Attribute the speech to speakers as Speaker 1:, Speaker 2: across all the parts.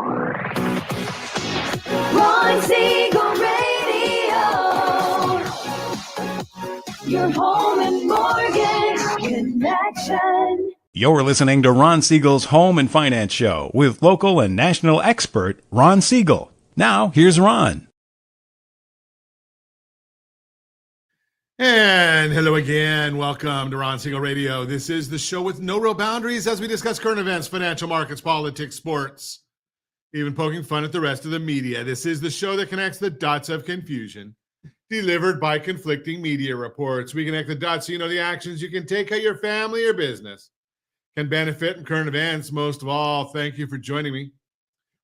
Speaker 1: Ron Siegel Radio, your home and mortgage connection.
Speaker 2: You're listening to Ron Siegel's Home and Finance Show with local and national expert Ron Siegel. Now, here's Ron.
Speaker 3: And hello again. Welcome to Ron Siegel Radio. This is the show with no real boundaries as we discuss current events, financial markets, politics, sports, even poking fun at the rest of the media. This is the show that connects the dots of confusion delivered by conflicting media reports. We connect the dots so you know the actions you can take, how your family or business can benefit from current events. Most of all, thank you for joining me.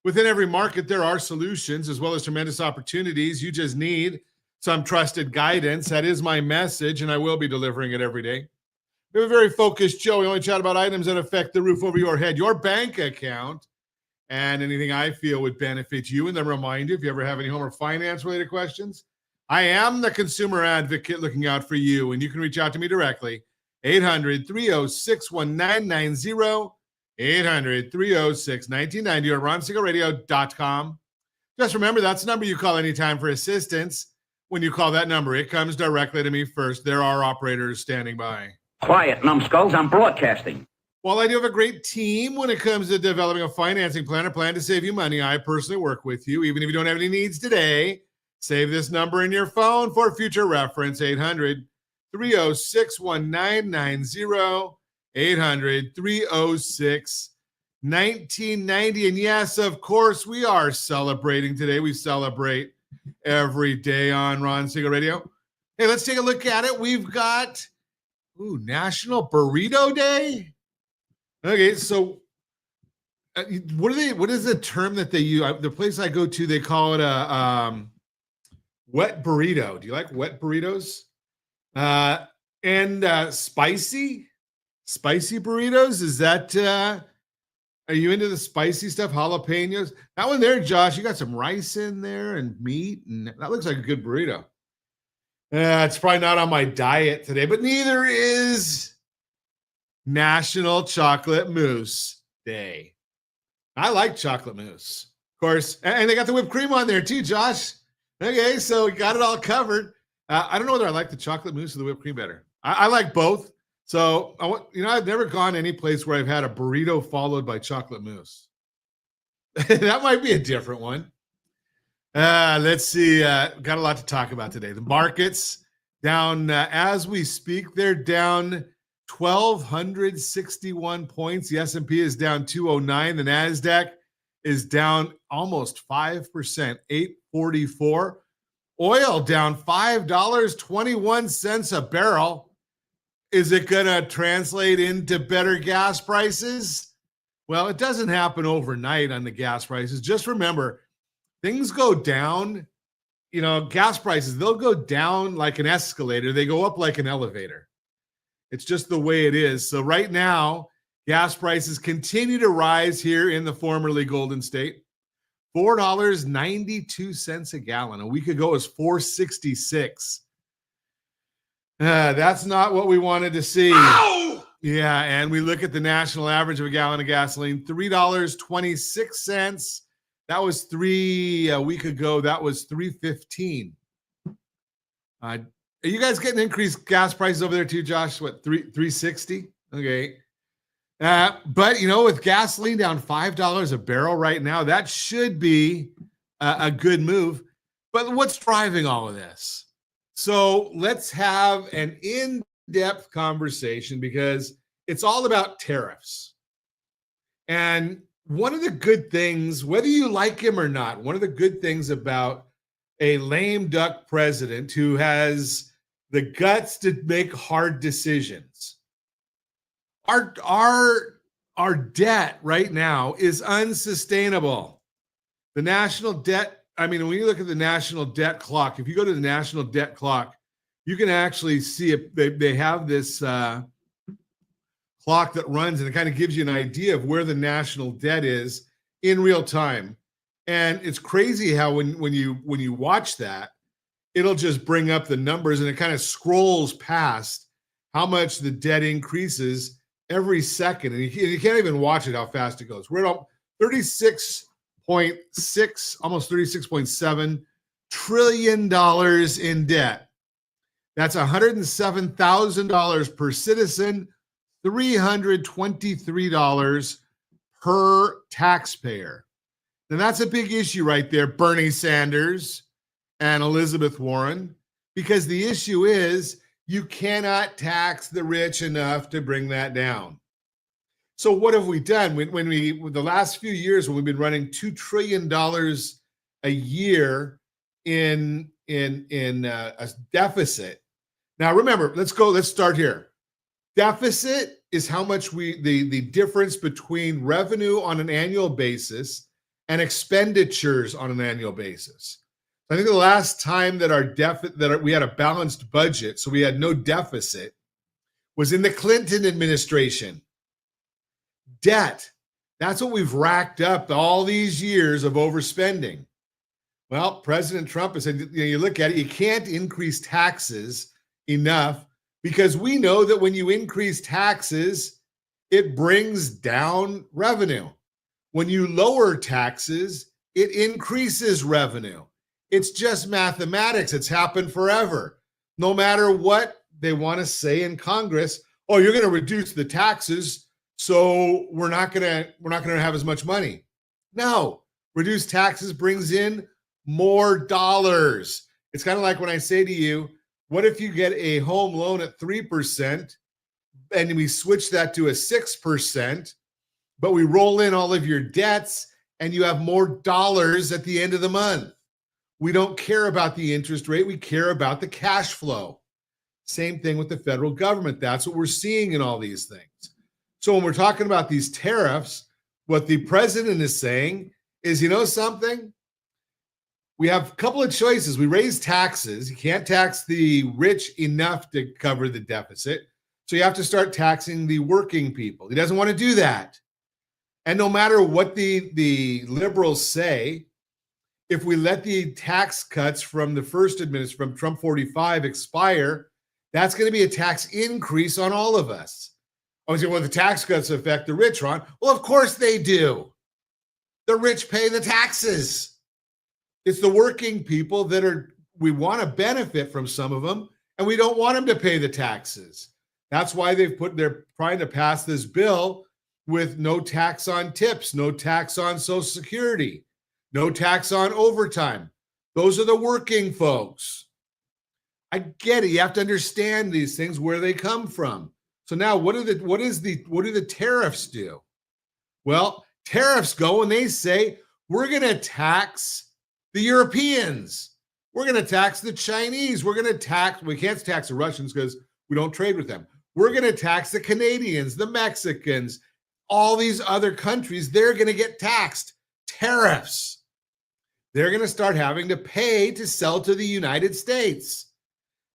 Speaker 3: Within every market, there are solutions as well as tremendous opportunities. You just need some trusted guidance. That is my message, and I will be delivering it every day. We have a very focused show. We only chat about items that affect the roof over your head, your bank account, and anything I feel would benefit you. And then remind you, if you ever have any home or finance-related questions, I am the consumer advocate looking out for you, and you can reach out to me directly. 800-306-1990, 800-306-1990, or RonSiegelRadio.com. Just remember, that's the number you call anytime for assistance. When you call that number, it comes directly to me first. There are operators standing by.
Speaker 4: Quiet, numbskulls, I'm broadcasting.
Speaker 3: While I do have a great team when it comes to developing a financing plan or plan to save you money, I personally work with you. Even if you don't have any needs today, save this number in your phone for future reference, 800-306-1990, 800-306-1990. And yes, of course, we are celebrating today. We celebrate every day on Ron Siegel Radio. Hey, let's take a look at it. We've got National Burrito Day. Okay, so what is the term that they use? The place I go to, they call it a wet burrito. Do you like wet burritos? And spicy burritos. Is that are you into the spicy stuff? Jalapenos? That one there, Josh, you got some rice in there and meat, and that looks like a good burrito. It's probably not on my diet today, but neither is National Chocolate Mousse Day. I like chocolate mousse, of course, and they got the whipped cream on there too, Josh. Okay, so we got it all covered. I don't know whether I like the chocolate mousse or the whipped cream better. I like both. So, I've never gone any place where I've had a burrito followed by chocolate mousse. That might be a different one. Let's see. Got a lot to talk about today. The markets down as we speak. They're down 1,261 points. The S&P is down 209. The NASDAQ is down almost 5%, 844. Oil down $5.21 a barrel. Is it going to translate into better gas prices? Well, it doesn't happen overnight on the gas prices. Just remember, things go down, gas prices, they'll go down like an escalator. They go up like an elevator. It's just the way it is. So right now, gas prices continue to rise here in the formerly Golden State. $4.92 a gallon. A week ago, it was $4.66. That's not what we wanted to see. Ow! Yeah, and we look at the national average of a gallon of gasoline, $3.26. That was a week ago. That was $3.15. Are you guys getting increased gas prices over there too, Josh? What, $3.60? Okay. But, with gasoline down $5 a barrel right now, that should be a good move. But what's driving all of this? So let's have an in-depth conversation because it's all about tariffs. And one of the good things, whether you like him or not, one of the good things about a lame duck president who has the guts to make hard decisions, our debt right now is unsustainable. The national debt, when you look at the national debt clock, if you go to the national debt clock, you can actually see it. They have this clock that runs, and it kind of gives you an idea of where the national debt is in real time. And it's crazy how when you watch that, it'll just bring up the numbers, and it kind of scrolls past how much the debt increases every second. And you can't even watch it how fast it goes. We're at $36.6, almost $36.7 trillion in debt. That's $107,000 per citizen, $323 per taxpayer. Now that's a big issue right there, Bernie Sanders and Elizabeth Warren, because the issue is you cannot tax the rich enough to bring that down. So what have we done? When the last few years, when we've been running $2 trillion a year in a deficit. Now remember, let's start here. Deficit is how much the difference between revenue on an annual basis and expenditures on an annual basis. I think the last time that we had a balanced budget, so we had no deficit, was in the Clinton administration. Debt, that's what we've racked up all these years of overspending. Well, President Trump has said, you look at it, you can't increase taxes enough because we know that when you increase taxes, it brings down revenue. When you lower taxes, it increases revenue. It's just mathematics. It's happened forever. No matter what they want to say in Congress, oh, you're going to reduce the taxes, so we're not going to have as much money. No, reduced taxes brings in more dollars. It's kind of like when I say to you, what if you get a home loan at 3% and we switch that to a 6%, but we roll in all of your debts and you have more dollars at the end of the month? We don't care about the interest rate. We care about the cash flow. Same thing with the federal government. That's what we're seeing in all these things. So when we're talking about these tariffs, what the president is saying is, you know something? We have a couple of choices. We raise taxes. You can't tax the rich enough to cover the deficit. So you have to start taxing the working people. He doesn't want to do that. And no matter what the liberals say, if we let the tax cuts from the first administration, from Trump 45 expire, that's going to be a tax increase on all of us. I was saying, well, the tax cuts affect the rich, Ron. Well, of course they do. The rich pay the taxes. It's the working people we want to benefit from some of them, and we don't want them to pay the taxes. That's why they're trying to pass this bill with no tax on tips, no tax on Social Security, no tax on overtime. Those are the working folks. I get it. You have to understand these things, where they come from. So now what do the tariffs do? Well, tariffs go and they say, we're going to tax the Europeans. We're going to tax the Chinese. We can't tax the Russians because we don't trade with them. We're going to tax the Canadians, the Mexicans, all these other countries. They're going to get taxed. Tariffs. They're going to start having to pay to sell to the United States.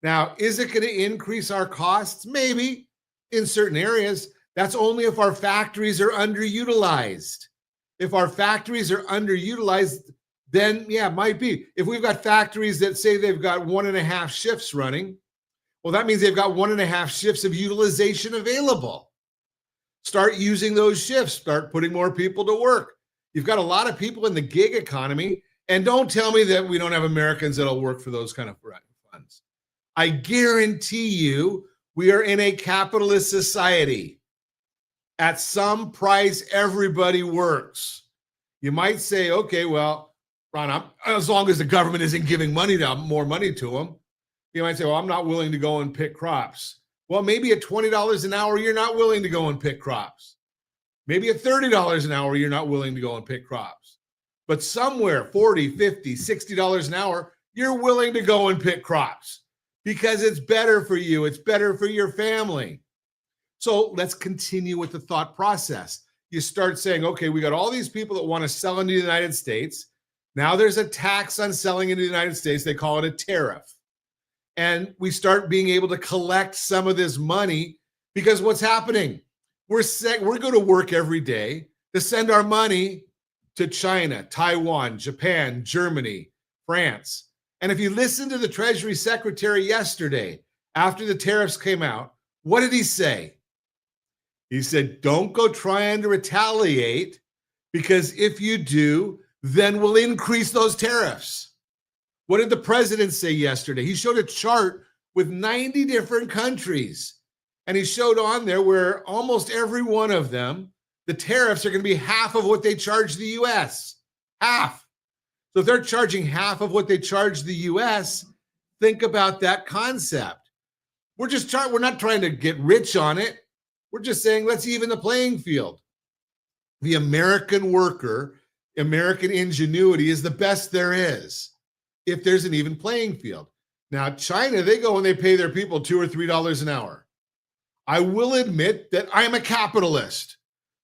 Speaker 3: Now, is it going to increase our costs? Maybe in certain areas. That's only if our factories are underutilized. If our factories are underutilized, then yeah, it might be. If we've got factories that say they've got 1.5 shifts running, well, that means they've got 1.5 shifts of utilization available. Start using those shifts. Start putting more people to work. You've got a lot of people in the gig economy, and don't tell me that we don't have Americans that'll work for those kind of funds. I guarantee you we are in a capitalist society. At some price, everybody works. You might say, okay, well, Ron, as long as the government isn't giving more money to them, you might say, well, I'm not willing to go and pick crops. Well, maybe at $20 an hour, you're not willing to go and pick crops. Maybe at $30 an hour, you're not willing to go and pick crops. But somewhere, $40, $50, $60 an hour, you're willing to go and pick crops because it's better for you. It's better for your family. So let's continue with the thought process. You start saying, okay, we got all these people that want to sell into the United States. Now there's a tax on selling into the United States. They call it a tariff. And we start being able to collect some of this money because what's happening? We're going to work every day to send our money to China, Taiwan, Japan, Germany, France. And if you listen to the Treasury Secretary yesterday, after the tariffs came out, what did he say? He said, don't go trying to retaliate because if you do, then we'll increase those tariffs. What did the president say yesterday? He showed a chart with 90 different countries. And he showed on there where almost every one of them, the tariffs are going to be half of what they charge the US. Half. So if they're charging half of what they charge the US, think about that concept. We're not trying to get rich on it. We're just saying, let's even the playing field. The American worker, American ingenuity is the best there is if there's an even playing field. Now, China, they go and they pay their people $2 or $3 an hour. I will admit that I am a capitalist.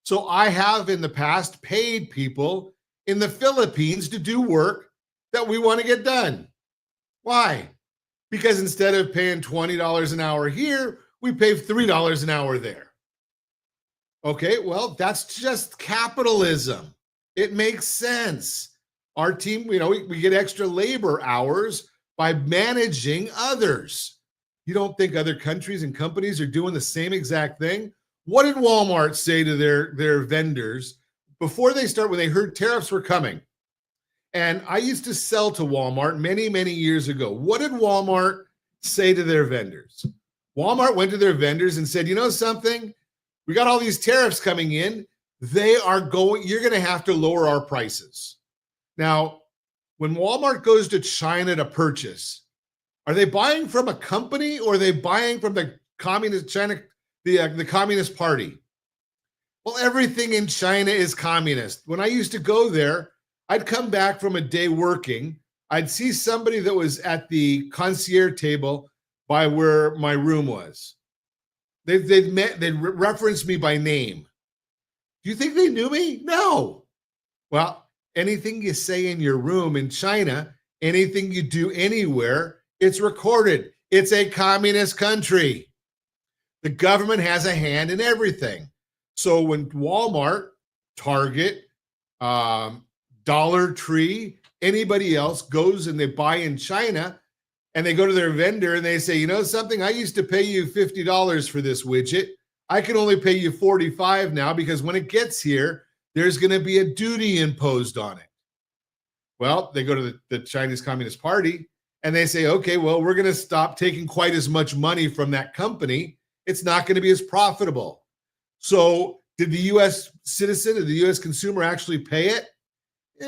Speaker 3: So I have in the past paid people in the Philippines to do work that we want to get done. Why? Because instead of paying $20 an hour here, we pay $3 an hour there. Okay, well, that's just capitalism. It makes sense. Our team, we get extra labor hours by managing others. You don't think other countries and companies are doing the same exact thing? What did Walmart say to their vendors before when they heard tariffs were coming? And I used to sell to Walmart many, many years ago. What did Walmart say to their vendors? Walmart went to their vendors and said, you know something? We got all these tariffs coming in. You're going to have to lower our prices. Now, when Walmart goes to China to purchase, are they buying from a company or are they buying from the communist China, the Communist Party? Well, everything in China is communist. When I used to go there, I'd come back from a day working. I'd see somebody that was at the concierge table by where my room was. They'd referenced me by name. Do you think they knew me? No. Well, anything you say in your room in China, anything you do anywhere, it's recorded. It's a communist country. The government has a hand in everything. So when Walmart, Target, Dollar Tree, anybody else goes and they buy in China and they go to their vendor and they say, you know something, I used to pay you $50 for this widget. I can only pay you $45 now because when it gets here, there's going to be a duty imposed on it. Well, they go to the Chinese Communist Party and they say, okay, well, we're going to stop taking quite as much money from that company. It's not going to be as profitable. So did the U.S. citizen, did the U.S. consumer actually pay it?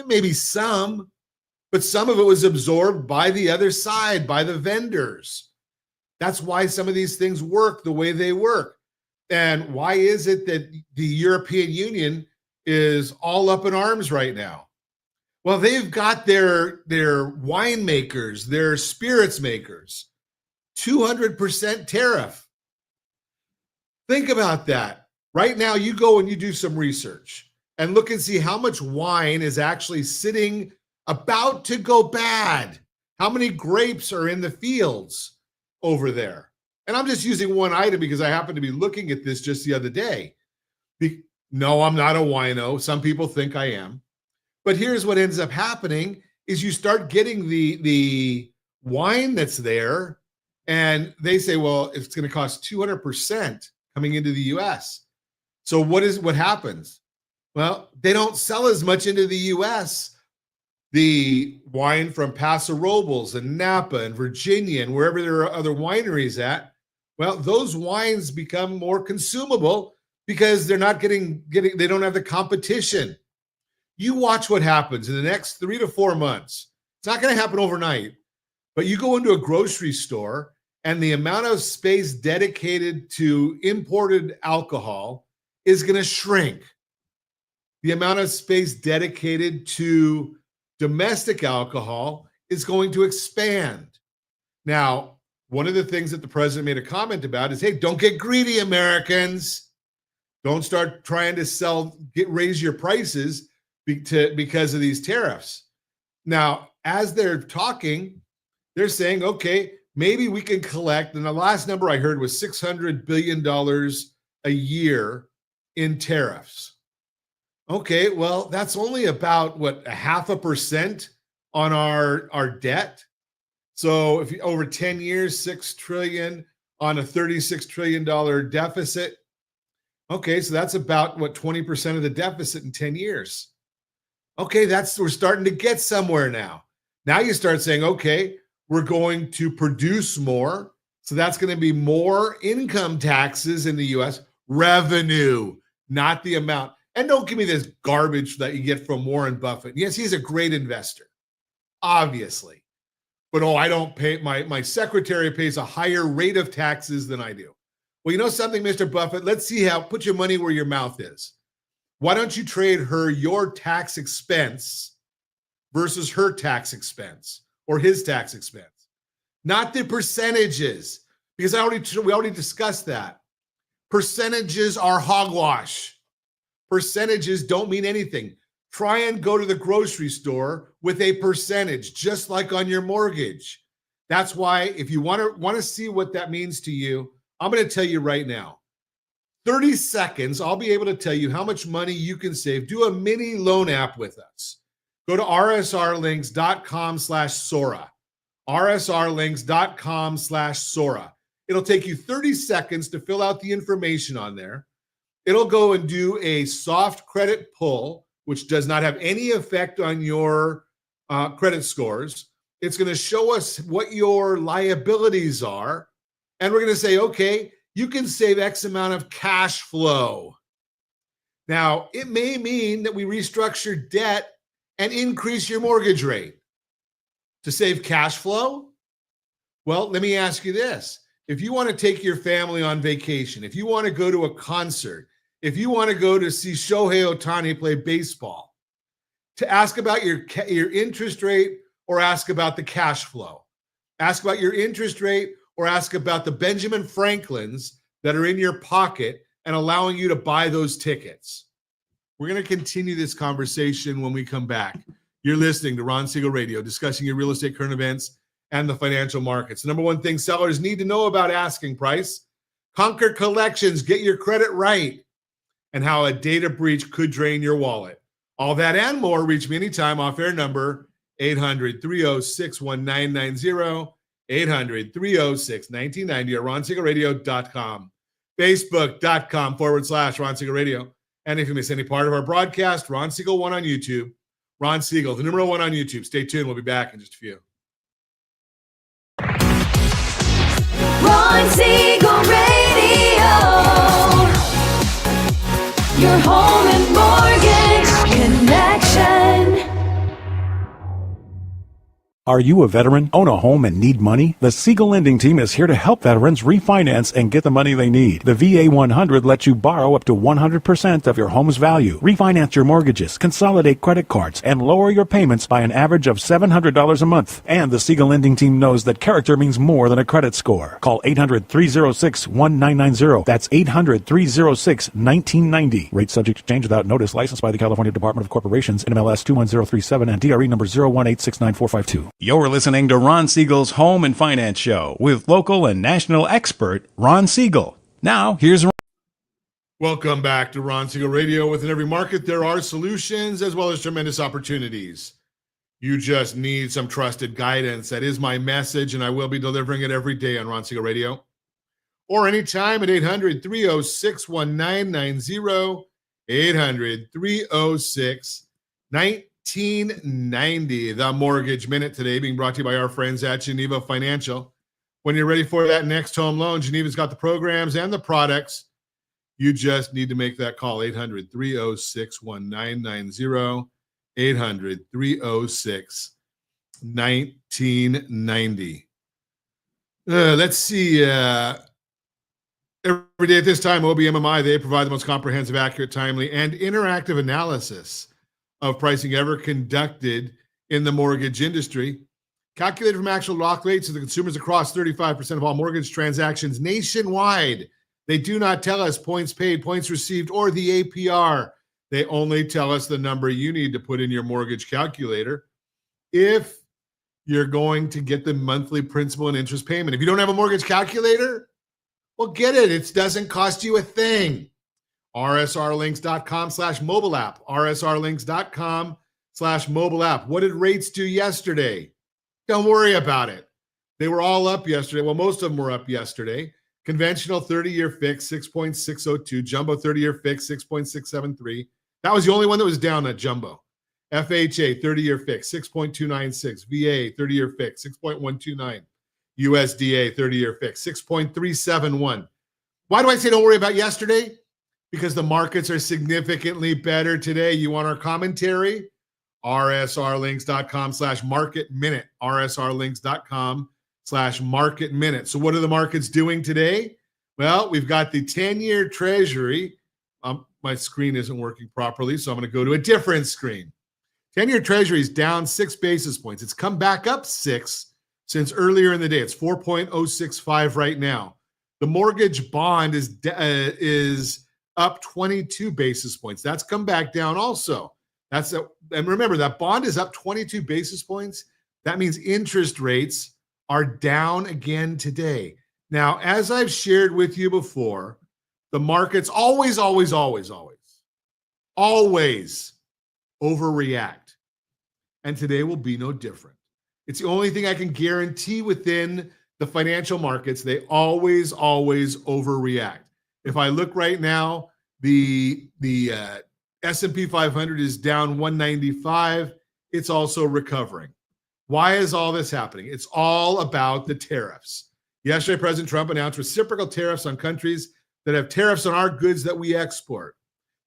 Speaker 3: Maybe some, but some of it was absorbed by the other side, by the vendors. That's why some of these things work the way they work. And why is it that the European Union is all up in arms right now? Well, they've got their winemakers, their spirits makers, 200% tariff. Think about that. Right now, you go and you do some research and look and see how much wine is actually sitting about to go bad. How many grapes are in the fields over there? And I'm just using one item because I happened to be looking at this just the other day. No, I'm not a wino. Some people think I am. But here's what ends up happening is you start getting the wine that's there and they say, well, it's going to cost 200% coming into the US. So what happens? Well, they don't sell as much into the US. The wine from Paso Robles and Napa and Virginia and wherever there are other wineries at, well, those wines become more consumable because they're not getting they don't have the competition. You watch what happens in the next 3 to 4 months. It's not going to happen overnight, but you go into a grocery store and the amount of space dedicated to imported alcohol is going to shrink. The amount of space dedicated to domestic alcohol is going to expand. Now, one of the things that the president made a comment about is, hey, don't get greedy, Americans. Don't start trying to raise your prices because of these tariffs. Now, as they're talking, they're saying, okay, maybe we can collect, and the last number I heard was $600 billion a year in tariffs. Okay, well, that's only about, 0.5% on our debt. So if you, over 10 years, $6 trillion on a $36 trillion deficit. Okay, so that's about 20% of the deficit in 10 years. Okay, we're starting to get somewhere now. Now you start saying, okay, we're going to produce more. So that's going to be more income taxes in the US, revenue, not the amount. And don't give me this garbage that you get from Warren Buffett. Yes, he's a great investor, obviously. But I don't pay, my secretary pays a higher rate of taxes than I do. Well, you know something, Mr. Buffett? Let's see put your money where your mouth is. Why don't you trade her your tax expense versus her tax expense or his tax expense? Not the percentages, because we already discussed that. Percentages are hogwash. Percentages don't mean anything. Try and go to the grocery store with a percentage, just like on your mortgage. That's why if you want to see what that means to you, I'm going to tell you right now. 30 seconds, I'll be able to tell you how much money you can save. Do a mini loan app with us. Go to rsrlinks.com/Sora. rsrlinks.com/Sora. It'll take you 30 seconds to fill out the information on there. It'll go and do a soft credit pull, which does not have any effect on your credit scores. It's going to show us what your liabilities are. And we're going to say, okay, you can save X amount of cash flow. Now, it may mean that we restructure debt and increase your mortgage rate to save cash flow. Well, let me ask you this. If you want to take your family on vacation, if you want to go to a concert, if you want to go to see Shohei Ohtani play baseball, to ask about your interest rate or ask about the cash flow, ask about your interest rate or ask about the Benjamin Franklins that are in your pocket and allowing you to buy those tickets. We're going to continue this conversation when we come back. You're listening to Ron Siegel Radio, discussing your real estate current events and the financial markets. The number one thing sellers need to know about asking price: conquer collections, get your credit right, and how a data breach could drain your wallet. All that and more. Reach me anytime. Off-air number 800-306-1990, 800-306-1990, or ronsiegelradio.com, facebook.com/Ron Siegel Radio. And if you miss any part of our broadcast, Ron Siegel 1 on YouTube. Ron Siegel, the number 1 on YouTube. Stay tuned. We'll be back in just a few.
Speaker 1: Ron Siegel Radio. Your home and mortgage connection.
Speaker 2: Are you a veteran, own a home, and need money? The Siegel Lending Team is here to help veterans refinance and get the money they need. The VA 100 lets you borrow up to 100% of your home's value, refinance your mortgages, consolidate credit cards, and lower your payments by an average of $700 a month. And the Siegel Lending Team knows that character means more than a credit score. Call 800-306-1990. That's 800-306-1990. Rate subject to change without notice. Licensed by the California Department of Corporations, NMLS 21037, and DRE number 018694452. You're listening to Ron Siegel's Home and Finance Show with local and national expert Ron Siegel. Now, here's Ron.
Speaker 3: Welcome back to Ron Siegel Radio. Within every market, there are solutions as well as tremendous opportunities. You just need some trusted guidance. That is my message, and I will be delivering it every day on Ron Siegel Radio. Or anytime at 800-306-1990, 800-306-1990. 1990, the Mortgage Minute today being brought to you by our friends at Geneva Financial. When you're ready for that next home loan, Geneva's got the programs and the products. You just need to make that call, 800-306-1990, 800-306-1990. Let's see. Every day at this time, OBMMI, they provide the most comprehensive, accurate, timely, and interactive analysis of pricing ever conducted in the mortgage industry. Calculated from actual lock rates of the consumers across 35% of all mortgage transactions nationwide. They do not tell us points paid, points received, or the APR. They only tell us the number you need to put in your mortgage calculator if you're going to get the monthly principal and interest payment. If you don't have a mortgage calculator, well, get it. It doesn't cost you a thing. rsrlinks.com/mobile app, rsrlinks.com/mobile app. What did rates do yesterday? Don't worry about it. They were all up yesterday. Well, most of them were up yesterday. Conventional 30-year fix, 6.602. Jumbo 30-year fix, 6.673. That was the only one that was down at Jumbo. FHA 30-year fix 6.296, VA 30-year fix 6.129, USDA 30-year fix 6.371. Why do I say don't worry about yesterday? Because the markets are significantly better today. You want our commentary? rsrlinks.com/market minute, rsrlinks.com/market minute. So what are the markets doing today? Well, we've got the 10-year treasury. My screen isn't working properly, so I'm going to go to a different screen. 10-year treasury is down 6 basis points. It's come back up 6 since earlier in the day. It's 4.065 right now. The mortgage bond is up 22 basis points. That's come back down also. And remember, that bond is up 22 basis points. That means interest rates are down again today. Now, as I've shared with you before, the markets always overreact. And today will be no different. It's the only thing I can guarantee within the financial markets. They always overreact. If I look right now, the S&P 500 is down 195. It's also recovering. Why is all this happening? It's all about the tariffs. Yesterday, President Trump announced reciprocal tariffs on countries that have tariffs on our goods that we export.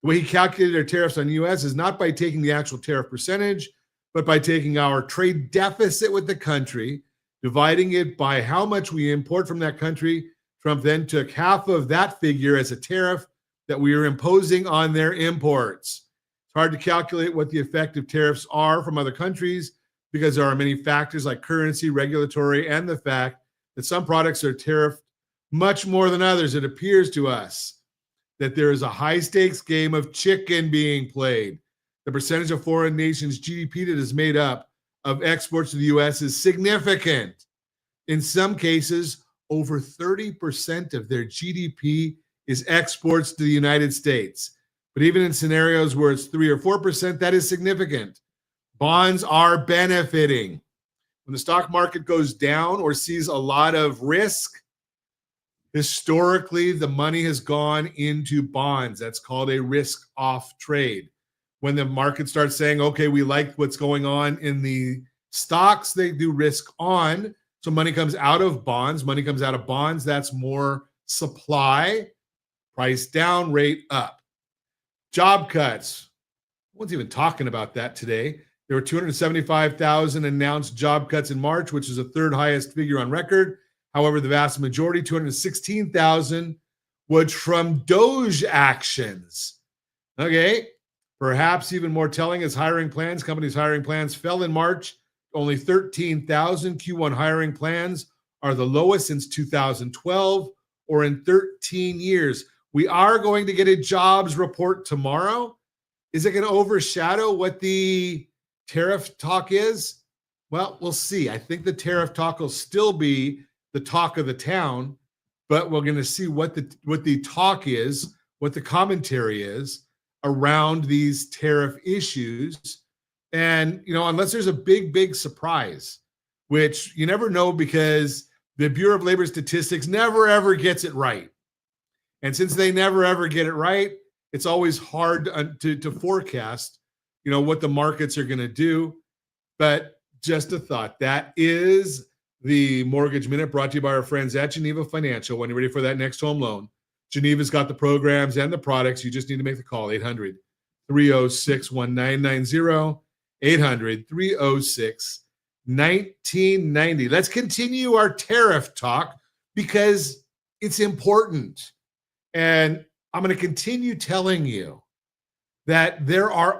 Speaker 3: The way he calculated our tariffs on U.S. is not by taking the actual tariff percentage, but by taking our trade deficit with the country, dividing it by how much we import from that country. Trump then took half of that figure as a tariff that we are imposing on their imports. It's hard to calculate what the effective tariffs are from other countries because there are many factors like currency, regulatory, and the fact that some products are tariffed much more than others. It appears to us that there is a high-stakes game of chicken being played. The percentage of foreign nations' GDP that is made up of exports to the U.S. is significant. In some cases, over 30% of their GDP is exports to the United States. But even in scenarios where it's 3 or 4%, that is significant. Bonds are benefiting. When the stock market goes down or sees a lot of risk, historically, the money has gone into bonds. That's called a risk-off trade. When the market starts saying, okay, we like what's going on in the stocks, they do risk on. So money comes out of bonds. Money comes out of bonds. That's more supply. Price down, rate up. Job cuts. No one's even talking about that today. There were 275,000 announced job cuts in March, which is the third highest figure on record. However, the vast majority, 216,000, was from DOGE actions. Okay. Perhaps even more telling is hiring plans. Companies' hiring plans fell in March. Only 13,000 Q1 hiring plans are the lowest since 2012 or in 13 years. We are going to get a jobs report tomorrow. Is it going to overshadow what the tariff talk is? Well, we'll see. I think the tariff talk will still be the talk of the town, but we're going to see what the talk is, what the commentary is around these tariff issues. And, unless there's a big surprise, which you never know because the Bureau of Labor Statistics never, ever gets it right. And since they never, ever get it right, it's always hard to forecast, what the markets are going to do. But just a thought. That is the Mortgage Minute brought to you by our friends at Geneva Financial. When you're ready for that next home loan, Geneva's got the programs and the products. You just need to make the call. 800-306-1990. 800-306-1990. Let's continue our tariff talk because it's important. And I'm going to continue telling you that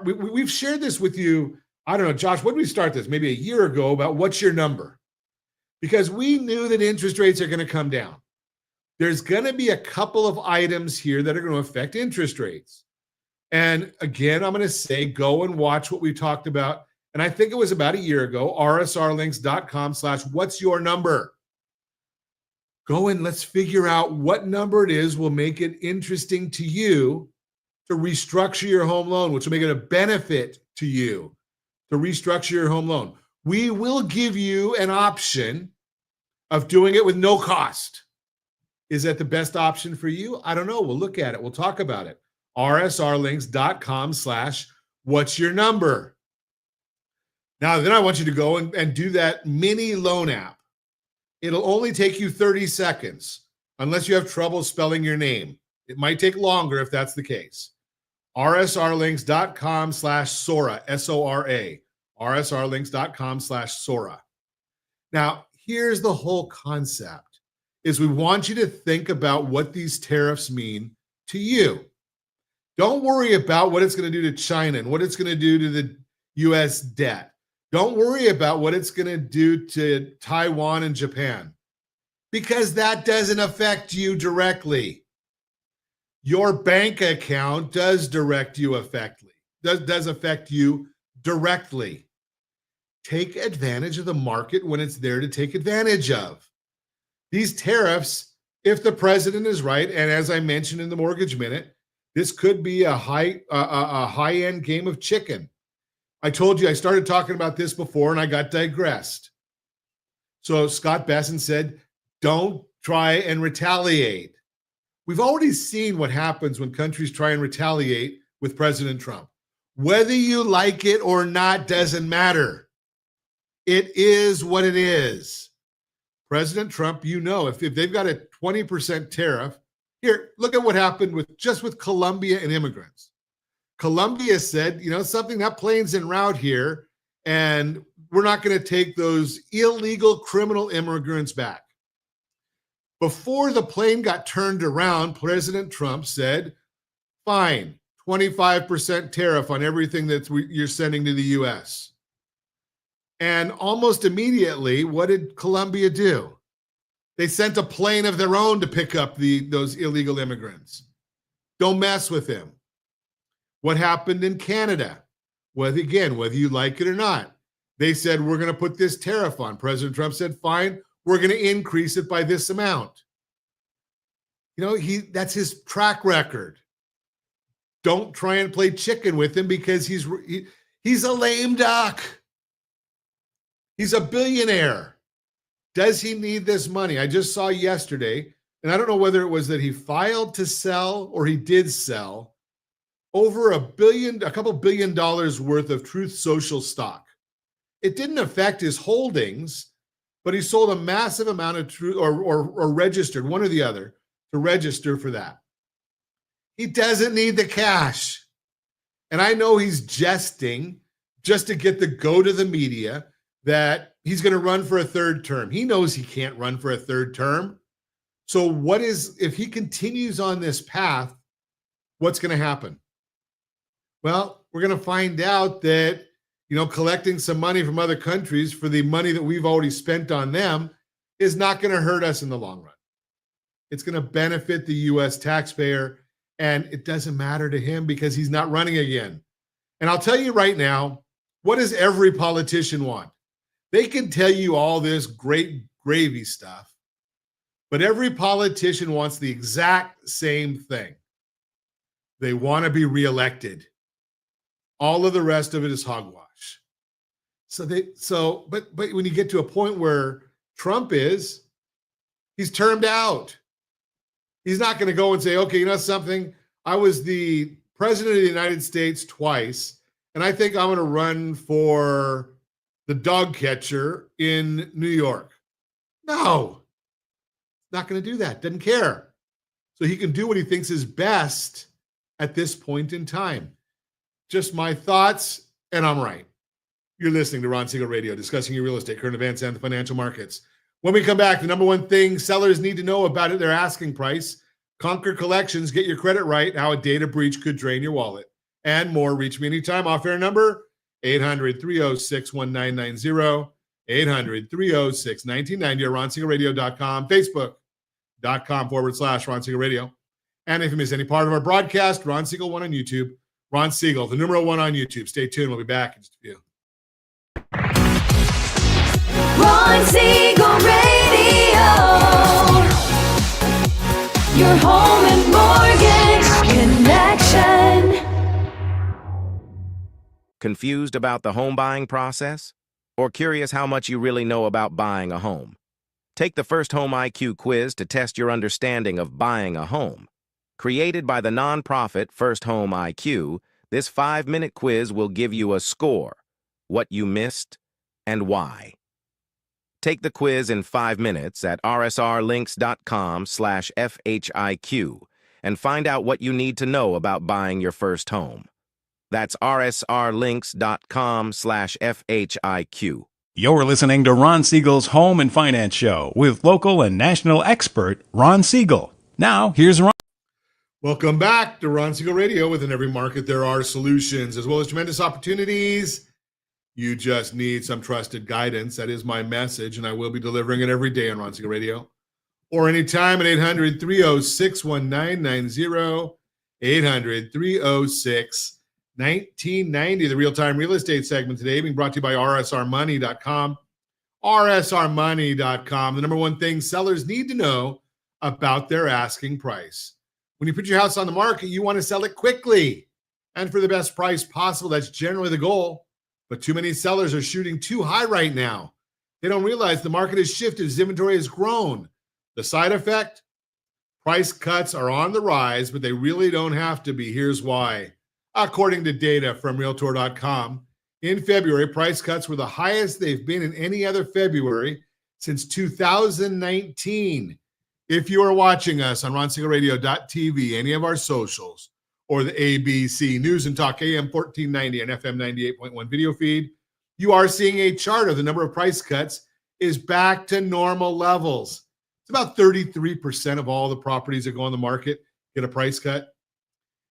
Speaker 3: we've shared this with you. I don't know, Josh, when did we start this? Maybe a year ago about what's your number? Because we knew that interest rates are going to come down. There's going to be a couple of items here that are going to affect interest rates. And again, I'm going to say, go and watch what we talked about. And I think it was about a year ago, rsrlinks.com/what's your number. Go and let's figure out what number it is will make it interesting to you to restructure your home loan, which will make it a benefit to you to restructure your home loan. We will give you an option of doing it with no cost. Is that the best option for you? I don't know. We'll look at it. We'll talk about it. rsrlinks.com/what's your number. Now, then I want you to go and do that mini loan app. It'll only take you 30 seconds unless you have trouble spelling your name. It might take longer if that's the case. rsrlinks.com/Sora, S-O-R-A, rsrlinks.com/Sora. Now, here's the whole concept, is we want you to think about what these tariffs mean to you. Don't worry about what it's going to do to China and what it's going to do to the U.S. debt. Don't worry about what it's going to do to Taiwan and Japan, because that doesn't affect you directly. Your bank account does affect you directly. Take advantage of the market when it's there to take advantage of. These tariffs, if the president is right, and as I mentioned in the Mortgage Minute, this could be a high-end game of chicken. I told you I started talking about this before and I got digressed. So Scott Besson said, don't try and retaliate. We've already seen what happens when countries try and retaliate with President Trump. Whether you like it or not doesn't matter. It is what it is. President Trump, if they've got a 20% tariff, here, look at what happened with Colombia and immigrants. Colombia said, something, that plane's en route here, and we're not going to take those illegal criminal immigrants back. Before the plane got turned around, President Trump said, fine, 25% tariff on everything that you're sending to the U.S. And almost immediately, what did Colombia do? They sent a plane of their own to pick up those illegal immigrants. Don't mess with them. What happened in Canada? Whether you like it or not, they said, we're going to put this tariff on. President Trump said, fine, we're going to increase it by this amount. That's his track record. Don't try and play chicken with him, because he's a lame duck. He's a billionaire. Does he need this money? I just saw yesterday, and I don't know whether it was that he filed to sell or he did sell, over a couple $1 billion worth of Truth Social stock. It didn't affect his holdings, but he sold a massive amount of Truth, or registered, one or the other, to register for that. He doesn't need the cash. And I know he's jesting just to get the go to the media that he's going to run for a third term. He knows he can't run for a third term. So if he continues on this path, what's going to happen? Well, we're going to find out that, collecting some money from other countries for the money that we've already spent on them is not going to hurt us in the long run. It's going to benefit the U.S. taxpayer, and it doesn't matter to him because he's not running again. And I'll tell you right now, what does every politician want? They can tell you all this great gravy stuff, but every politician wants the exact same thing. They want to be reelected. All of the rest of it is hogwash. But when you get to a point where Trump he's termed out. He's not going to go and say, okay, something, I was the president of the United States twice, and I think I'm going to run for the dog catcher in New York. No, not going to do that. Doesn't care. So he can do what he thinks is best at this point in time. Just my thoughts, and I'm right. You're listening to Ron Siegel Radio, discussing your real estate, current events, and the financial markets. When we come back, the number one thing sellers need to know about their asking price. Conquer Collections, get your credit right, how a data breach could drain your wallet, and more. Reach me anytime. Off-air number, 800-306-1990, 800-306-1990, or RonSiegelRadio.com, Facebook.com/Ron Siegel Radio. And if you miss any part of our broadcast, Ron Siegel 1 on YouTube. Ron Siegel, the number 1 on YouTube. Stay tuned. We'll be back in just a few.
Speaker 1: Ron Siegel Radio. Your home and mortgage connection.
Speaker 5: Confused about the home buying process? Or curious how much you really know about buying a home? Take the First Home IQ quiz to test your understanding of buying a home. Created by the nonprofit First Home IQ, this 5-minute quiz will give you a score. what you missed, and why. Take the quiz in 5 minutes at rsrlinks.com/FHIQ and find out what you need to know about buying your first home. That's rsrlinks.com/FHIQ.
Speaker 2: You're listening to Ron Siegel's Home and Finance Show with local and national expert Ron Siegel. Now, here's Ron.
Speaker 3: Welcome back to Ron Siegel Radio. Within every market, there are solutions as well as tremendous opportunities. You just need some trusted guidance. That is my message, and I will be delivering it every day on Ron Siegel Radio or anytime at 800-306-1990, 800-306-1990. The real-time real estate segment today being brought to you by rsrmoney.com. rsrmoney.com, the number one thing sellers need to know about their asking price. When you put your house on the market, you want to sell it quickly and for the best price possible. That's generally the goal. But too many sellers are shooting too high right now. They don't realize the market has shifted as inventory has grown. The side effect? Price cuts are on the rise, but they really don't have to be. Here's why. According to data from Realtor.com, in February, price cuts were the highest they've been in any other February since 2019. If you are watching us on RonSiegelRadio.tv, any of our socials, or the ABC News and Talk AM 1490 and FM 98.1 video feed, you are seeing a chart of the number of price cuts is back to normal levels. It's about 33% of all the properties that go on the market get a price cut.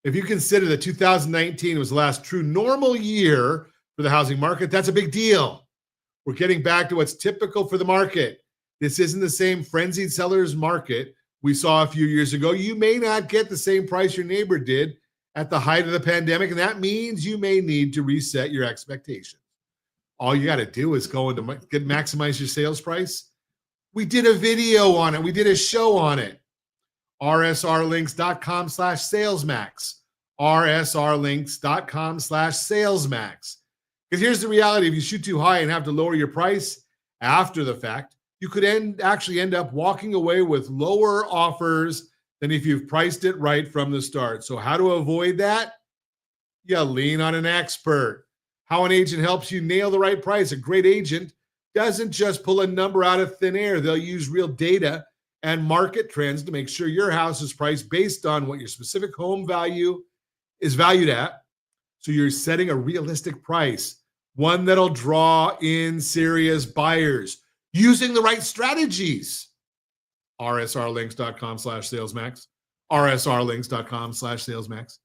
Speaker 3: If you consider that 2019 was the last true normal year for the housing market, that's a big deal. We're getting back to what's typical for the market. This isn't the same frenzied sellers market we saw a few years ago. You may not get the same price your neighbor did at the height of the pandemic, and that means you may need to reset your expectations. All you got to do is go into maximize your sales price. We did a video on it. We did a show on it. rsrlinks.com/salesmax. rsrlinks.com/salesmax. Because here's the reality. If you shoot too high and have to lower your price after the fact, you could actually end up walking away with lower offers than if you've priced it right from the start. So how to avoid that? You lean on an expert. How an agent helps you nail the right price. A great agent doesn't just pull a number out of thin air. They'll use real data and market trends to make sure your house is priced based on what your specific home value is valued at. So you're setting a realistic price, one that'll draw in serious buyers using the right strategies. rsrlinks.com/salesmax. rsrlinks.com/salesmax.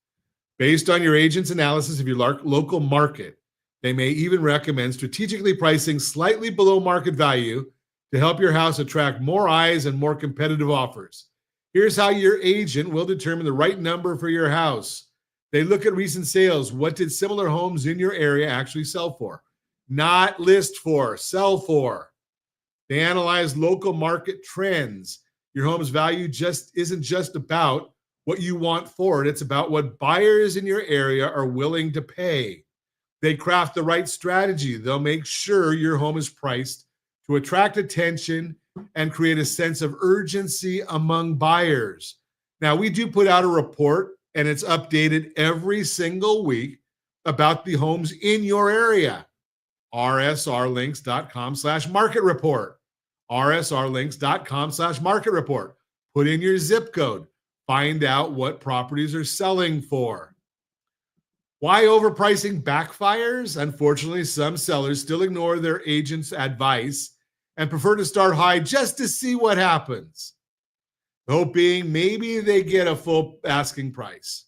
Speaker 3: Based on your agent's analysis of your local market, they may even recommend strategically pricing slightly below market value to help your house attract more eyes and more competitive offers. Here's how your agent will determine the right number for your house. They look at recent sales. What did similar homes in your area actually sell for? Not list for, sell for. They analyze local market trends. Your home's value just isn't just about what you want for it. It's about what buyers in your area are willing to pay. They craft the right strategy. They'll make sure your home is priced to attract attention and create a sense of urgency among buyers. Now, we do put out a report, and it's updated every single week about the homes in your area. rsrlinks.com/market report. rsrlinks.com/market report. Put in your zip code. Find out what properties are selling for. Why overpricing backfires? Unfortunately, some sellers still ignore their agent's advice and prefer to start high just to see what happens. The hope being maybe they get a full asking price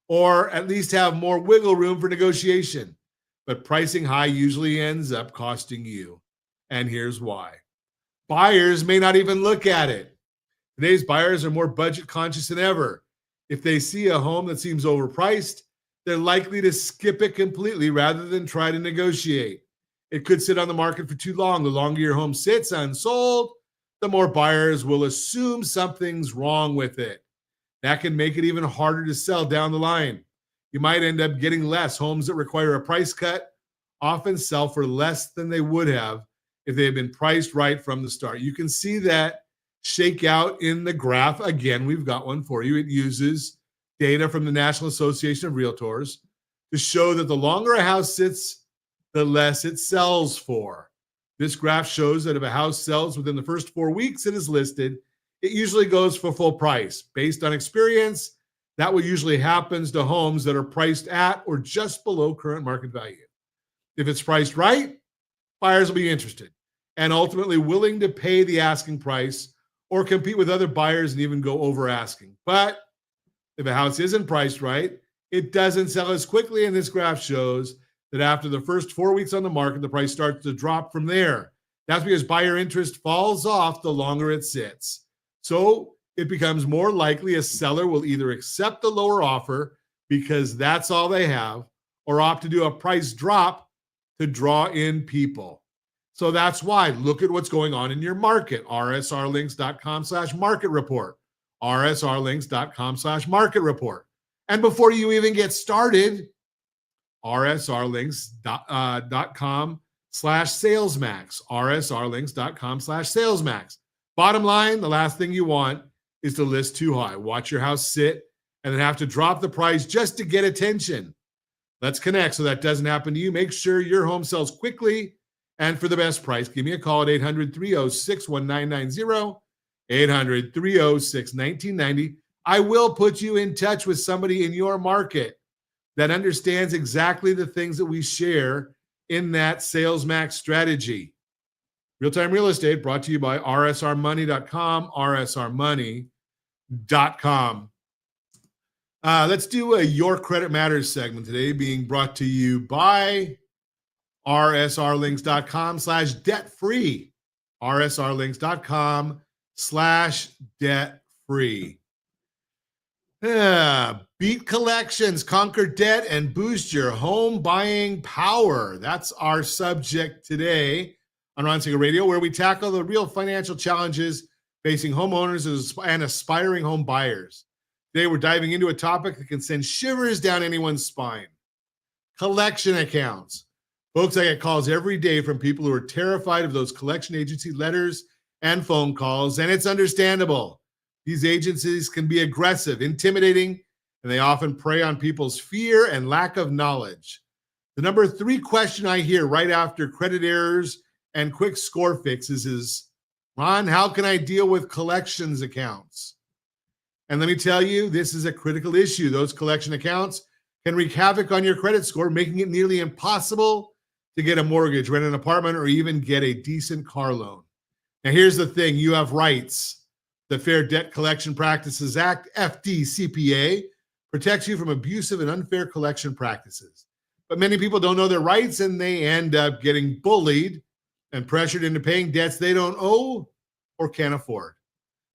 Speaker 3: or at least have more wiggle room for negotiation. But pricing high usually ends up costing you. And here's why. Buyers may not even look at it. Today's buyers are more budget conscious than ever. If they see a home that seems overpriced, they're likely to skip it completely rather than try to negotiate. It could sit on the market for too long. The longer your home sits unsold, the more buyers will assume something's wrong with it. That can make it even harder to sell down the line. You might end up getting less. Homes that require a price cut often sell for less than they would have if they had been priced right from the start. You can see that shake out in the graph. Again, we've got one for you. It uses data from the National Association of Realtors to show that the longer a house sits the less it sells for. This graph shows that if a house sells within the first 4 weeks it is listed, it usually goes for full price. Based on experience, that what usually happens to homes that are priced at or just below current market value. If it's priced right, buyers will be interested and ultimately willing to pay the asking price or compete with other buyers and even go over asking. But if a house isn't priced right, it doesn't sell as quickly, and this graph shows that after the first 4 weeks on the market, the price starts to drop from there. That's because buyer interest falls off the longer it sits. So it becomes more likely a seller will either accept the lower offer because that's all they have, or opt to do a price drop to draw in people. So that's why look at what's going on in your market. rsrlinks.com/market report. rsrlinks.com/market report. And before you even get started, rsrlinks.com/salesmax. rsrlinks.com/salesmax. Bottom line, the last thing you want is to list too high. Watch your house sit and then have to drop the price just to get attention. Let's connect so that doesn't happen to you. Make sure your home sells quickly and for the best price. Give me a call at 800-306-1990, 800-306-1990. I will put you in touch with somebody in your market that understands exactly the things that we share in that Sales Max strategy. Real-time real estate brought to you by rsrmoney.com, rsrmoney.com. Let's do a Your Credit Matters segment today, being brought to you by rsrlinks.com/debt-free, rsrlinks.com/debt-free. Beat collections, conquer debt, and boost your home buying power. That's our subject today on Ron Siegel Radio, where we tackle the real financial challenges facing homeowners and aspiring home buyers. Today, we're diving into a topic that can send shivers down anyone's spine: collection accounts. Folks, I get calls every day from people who are terrified of those collection agency letters and phone calls, and it's understandable. These agencies can be aggressive, intimidating, and they often prey on people's fear and lack of knowledge. The number 3 question I hear right after credit errors and quick score fixes is, Ron, how can I deal with collections accounts? And let me tell you, this is a critical issue. Those collection accounts can wreak havoc on your credit score, making it nearly impossible to get a mortgage, rent an apartment, or even get a decent car loan. Now, here's the thing. You have rights. The Fair Debt Collection Practices Act, FDCPA, protects you from abusive and unfair collection practices. But many people don't know their rights, and they end up getting bullied and pressured into paying debts they don't owe or can't afford.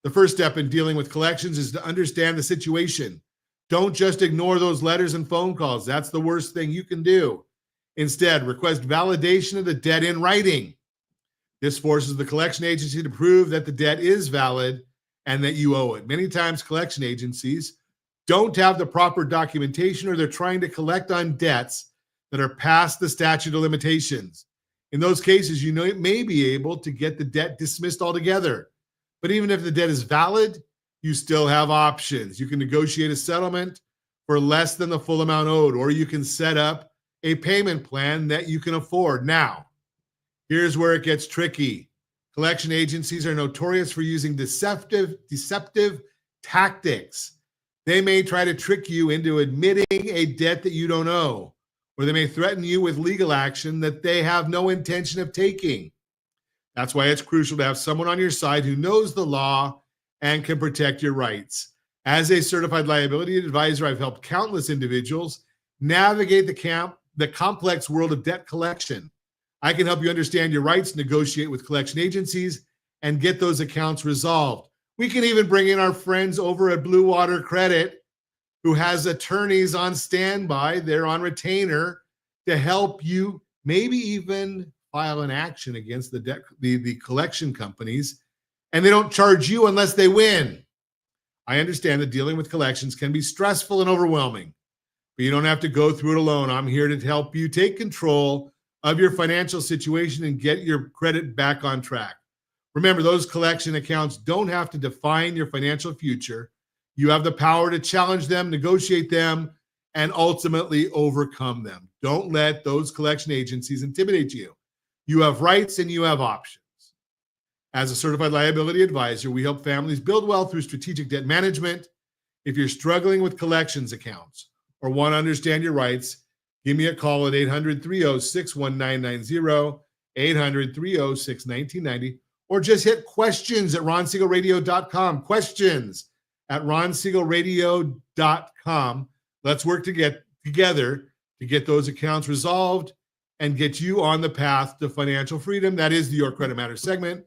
Speaker 3: The first step in dealing with collections is to understand the situation. Don't just ignore those letters and phone calls. That's the worst thing you can do. Instead, request validation of the debt in writing. This forces the collection agency to prove that the debt is valid and that you owe it. Many times, collection agencies don't have the proper documentation, or they're trying to collect on debts that are past the statute of limitations. In those cases, you may be able to get the debt dismissed altogether. But even if the debt is valid, you still have options. You can negotiate a settlement for less than the full amount owed, or you can set up a payment plan that you can afford. Now, here's where it gets tricky. Collection agencies are notorious for using deceptive tactics. They may try to trick you into admitting a debt that you don't owe, or they may threaten you with legal action that they have no intention of taking. That's why it's crucial to have someone on your side who knows the law and can protect your rights. As a certified liability advisor, I've helped countless individuals navigate the complex world of debt collection. I can help you understand your rights, negotiate with collection agencies, and get those accounts resolved. We can even bring in our friends over at Blue Water Credit, who has attorneys on standby. They're on retainer to help you, maybe even file an action against the collection companies, and they don't charge you unless they win. I understand that dealing with collections can be stressful and overwhelming, but you don't have to go through it alone. I'm here to help you take control of your financial situation and get your credit back on track. Remember, those collection accounts don't have to define your financial future. You have the power to challenge them, negotiate them, and ultimately overcome them. Don't let those collection agencies intimidate you. You have rights and you have options. As a certified liability advisor, we help families build wealth through strategic debt management. If you're struggling with collections accounts or want to understand your rights, give me a call at 800-306-1990, 800-306-1990, or just hit questions at ronsiegelradio.com. Questions at ronsiegelradio.com. Let's work together to get those accounts resolved and get you on the path to financial freedom. That is the Your Credit Matters segment,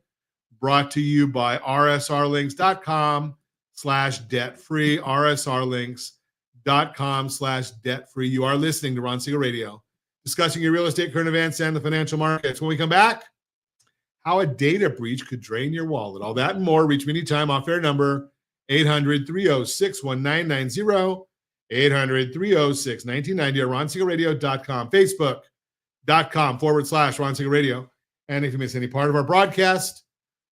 Speaker 3: brought to you by rsrlinks.com/debt-free, rsrlinks.com/debt-free. You are listening to Ron Siegel Radio, discussing your real estate, current events, and the financial markets. When we come back, how a data breach could drain your wallet. All that and more. Reach me anytime off air number 800-306-1990, 800-306-1990, or ronsiegelradio.com, facebook.com/Ron Siegel Radio. And if you miss any part of our broadcast,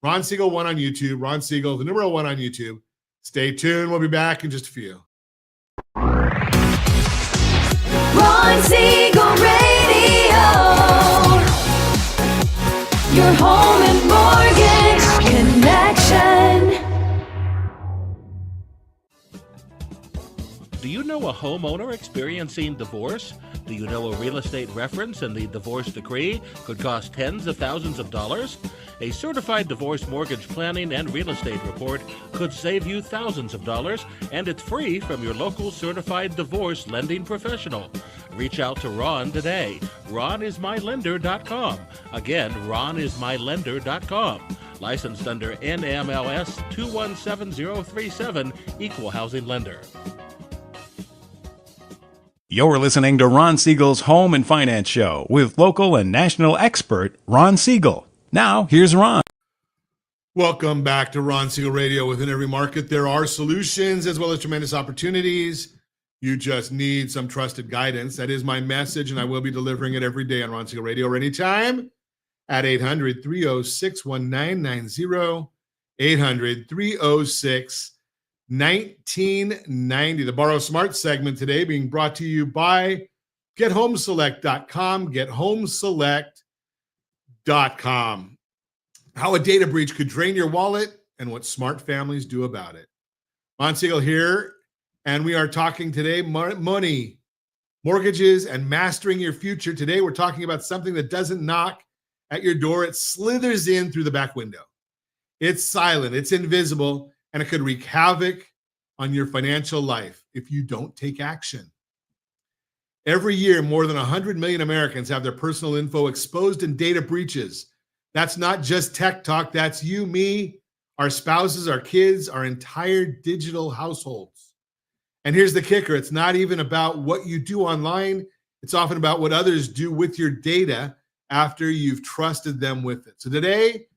Speaker 3: Ron Siegel 1 on YouTube, Ron Siegel, the number 1 on YouTube. Stay tuned. We'll be back in just a few.
Speaker 1: Ron Siegel Radio. Your home and mortgage connection.
Speaker 6: Do you know a homeowner experiencing divorce? Do you know a real estate reference and the divorce decree could cost tens of thousands of dollars? A certified divorce mortgage planning and real estate report could save you thousands of dollars, and it's free from your local certified divorce lending professional. Reach out to Ron today. RonIsMyLender.com. Again, RonIsMyLender.com. Licensed under NMLS 217037, Equal Housing Lender.
Speaker 2: You're listening to Ron Siegel's Home and Finance Show with local and national expert Ron Siegel. Now, here's Ron.
Speaker 3: Welcome back to Ron Siegel Radio. Within every market, there are solutions as well as tremendous opportunities. You just need some trusted guidance. That is my message, and I will be delivering it every day on Ron Siegel Radio or anytime at 800-306-1990, 800-306-1990. The Borrow Smart segment today being brought to you by GetHomeSelect.com, GetHomeSelect.com. How a data breach could drain your wallet and what smart families do about it. Ron Siegel here, and we are talking today money, mortgages, and mastering your future. Today we're talking about something that doesn't knock at your door. It slithers in through the back window. It's silent, it's invisible, and it could wreak havoc on your financial life if you don't take action. Every year, more than 100 million Americans have their personal info exposed in data breaches. That's not just tech talk. That's you, me, our spouses, our kids, our entire digital households. And here's the kicker. It's not even about what you do online. It's often about what others do with your data after you've trusted them with it. So today,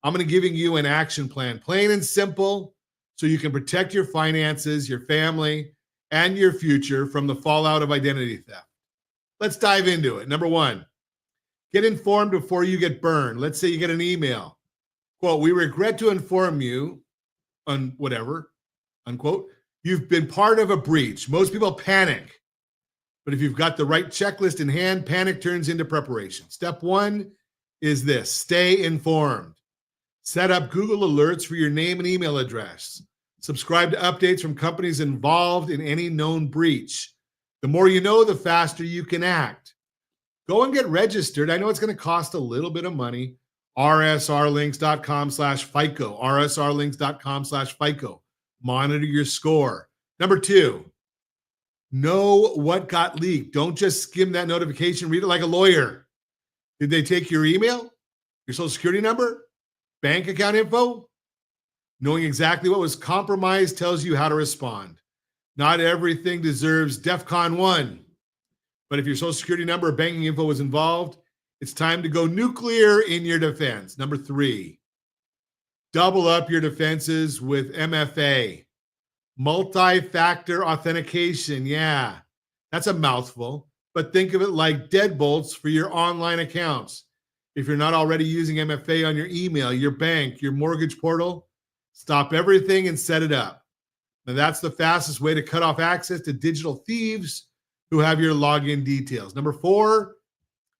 Speaker 3: I'm going to giving you an action plan, plain and simple, so you can protect your finances, your family, and your future from the fallout of identity theft. Let's dive into it. Number one, get informed before you get burned. Let's say you get an email. Quote, we regret to inform you on whatever, unquote, you've been part of a breach. Most people panic. But if you've got the right checklist in hand, panic turns into preparation. Step one is this: stay informed. Set up Google alerts for your name and email address. Subscribe to updates from companies involved in any known breach. The more you know, the faster you can act. Go and get registered. I know it's going to cost a little bit of money. rsrlinks.com/FICO, rsrlinks.com/FICO. Monitor your score. Number two, know what got leaked. Don't just skim that notification. Read it like a lawyer. Did they take your email, your social security number, bank account info? Knowing exactly what was compromised tells you how to respond. Not everything deserves DEFCON 1. But if your social security number or banking info was involved, it's time to go nuclear in your defense. Number three, double up your defenses with MFA, multi-factor authentication. Yeah, that's a mouthful, but think of it like deadbolts for your online accounts. If you're not already using MFA on your email, your bank, your mortgage portal, stop everything and set it up. Now, that's the fastest way to cut off access to digital thieves who have your login details. Number 4,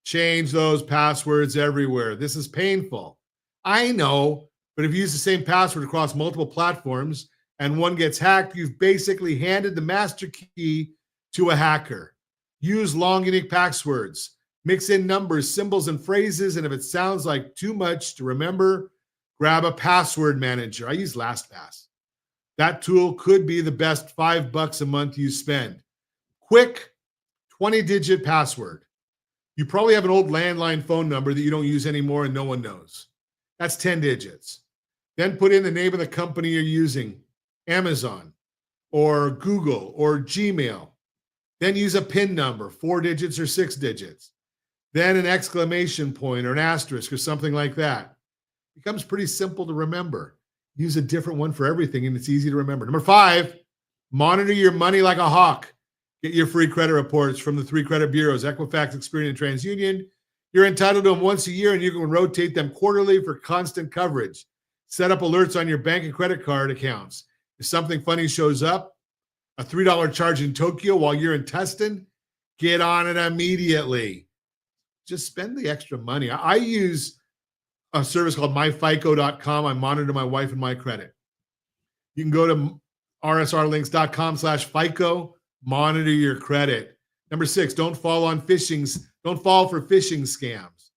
Speaker 3: change those passwords everywhere. This is painful. I know, but if you use the same password across multiple platforms and one gets hacked, you've basically handed the master key to a hacker. Use long, unique passwords. Mix in numbers, symbols, and phrases, and if it sounds like too much to remember, grab a password manager. I use LastPass. That tool could be the best $5 a month you spend. Quick 20-digit password. You probably have an old landline phone number that you don't use anymore and no one knows. That's 10 digits. Then put in the name of the company you're using, Amazon or Google or Gmail. Then use a PIN number, 4 digits or 6 digits. Then an exclamation point or an asterisk or something like that. It becomes pretty simple to remember. Use a different one for everything and it's easy to remember. Number 5, monitor your money like a hawk. Get your free credit reports from the 3 credit bureaus, Equifax, Experian, and TransUnion. You're entitled to them once a year and you can rotate them quarterly for constant coverage. Set up alerts on your bank and credit card accounts. If something funny shows up, a $3 charge in Tokyo while you're in Tustin, get on it immediately. Just spend the extra money. I use a service called myfico.com. I monitor my wife and my credit. You can go to rsrlinks.com/FICO, monitor your credit. Number 6, don't fall for phishing scams.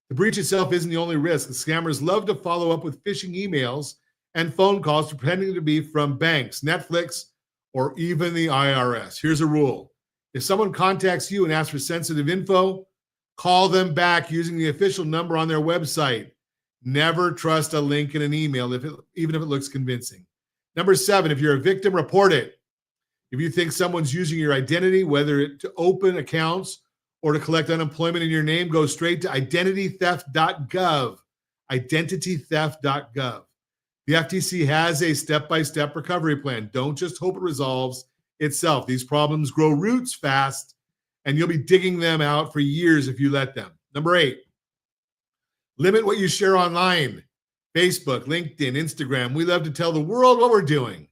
Speaker 3: The breach itself isn't the only risk. The scammers love to follow up with phishing emails and phone calls pretending to be from banks, Netflix, or even the IRS. Here's a rule. If someone contacts you and asks for sensitive info, call them back using the official number on their website. Never trust a link in an email, even if it looks convincing. Number 7, if you're a victim, report it. If you think someone's using your identity, whether to open accounts or to collect unemployment in your name, go straight to identitytheft.gov. Identitytheft.gov. The FTC has a step-by-step recovery plan. Don't just hope it resolves itself. These problems grow roots fast, and you'll be digging them out for years if you let them. Number 8, limit what you share online. Facebook, LinkedIn, Instagram. We love to tell the world what we're doing.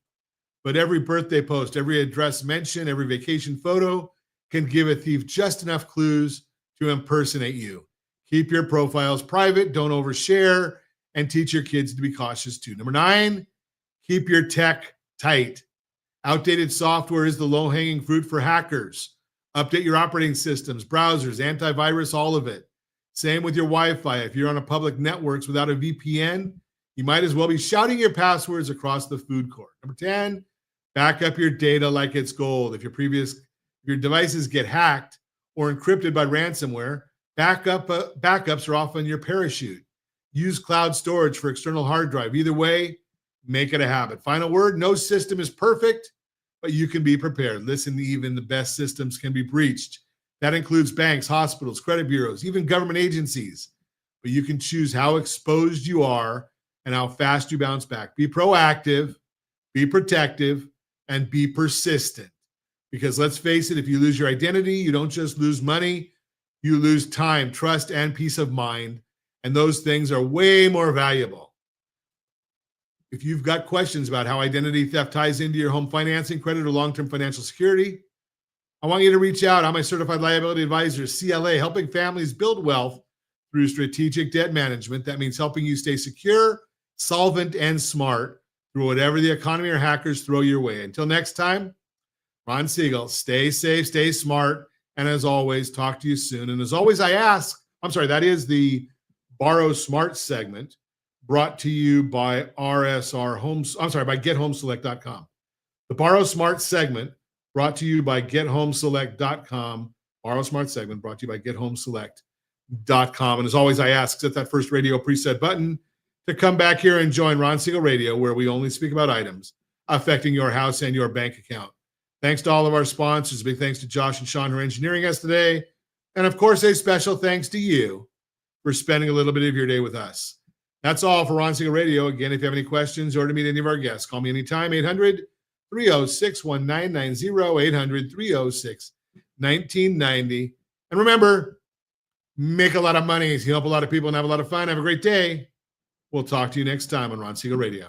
Speaker 3: But every birthday post, every address mention, every vacation photo can give a thief just enough clues to impersonate you. Keep your profiles private, don't overshare, and teach your kids to be cautious too. Number 9, keep your tech tight. Outdated software is the low-hanging fruit for hackers. Update your operating systems, browsers, antivirus, all of it. Same with your Wi-Fi. If you're on a public networks without a VPN, you might as well be shouting your passwords across the food court. Number 10, back up your data like it's gold. If your devices get hacked or encrypted by ransomware, backups are often your parachute. Use cloud storage for external hard drive. Either way, make it a habit. Final word, no system is perfect, but you can be prepared. Listen, even the best systems can be breached. That includes banks, hospitals, credit bureaus, even government agencies. But you can choose how exposed you are and how fast you bounce back. Be proactive, be protective, and be persistent. Because let's face it, if you lose your identity, you don't just lose money, you lose time, trust, and peace of mind. And those things are way more valuable. If you've got questions about how identity theft ties into your home financing, credit, or long-term financial security, I want you to reach out. I'm a Certified Liability Advisor, CLA, helping families build wealth through strategic debt management. That means helping you stay secure, solvent, and smart through whatever the economy or hackers throw your way. Until next time, Ron Siegel, stay safe, stay smart, and as always, talk to you soon. And as always, that is the Borrow Smart segment brought to you by by GetHomeSelect.com. The Borrow Smart segment brought to you by GetHomeSelect.com. Borrow Smart segment brought to you by GetHomeSelect.com. And as always, I ask, hit that first radio preset button to come back here and join Ron Siegel Radio, where we only speak about items affecting your house and your bank account. Thanks to all of our sponsors. Big thanks to Josh and Sean who are engineering us today. And of course, a special thanks to you for spending a little bit of your day with us. That's all for Ron Siegel Radio. Again, if you have any questions or to meet any of our guests, call me anytime, 800-306-1990, 800-306-1990. And remember, make a lot of money, help a lot of people, and have a lot of fun. Have a great day. We'll talk to you next time on Ron Siegel Radio.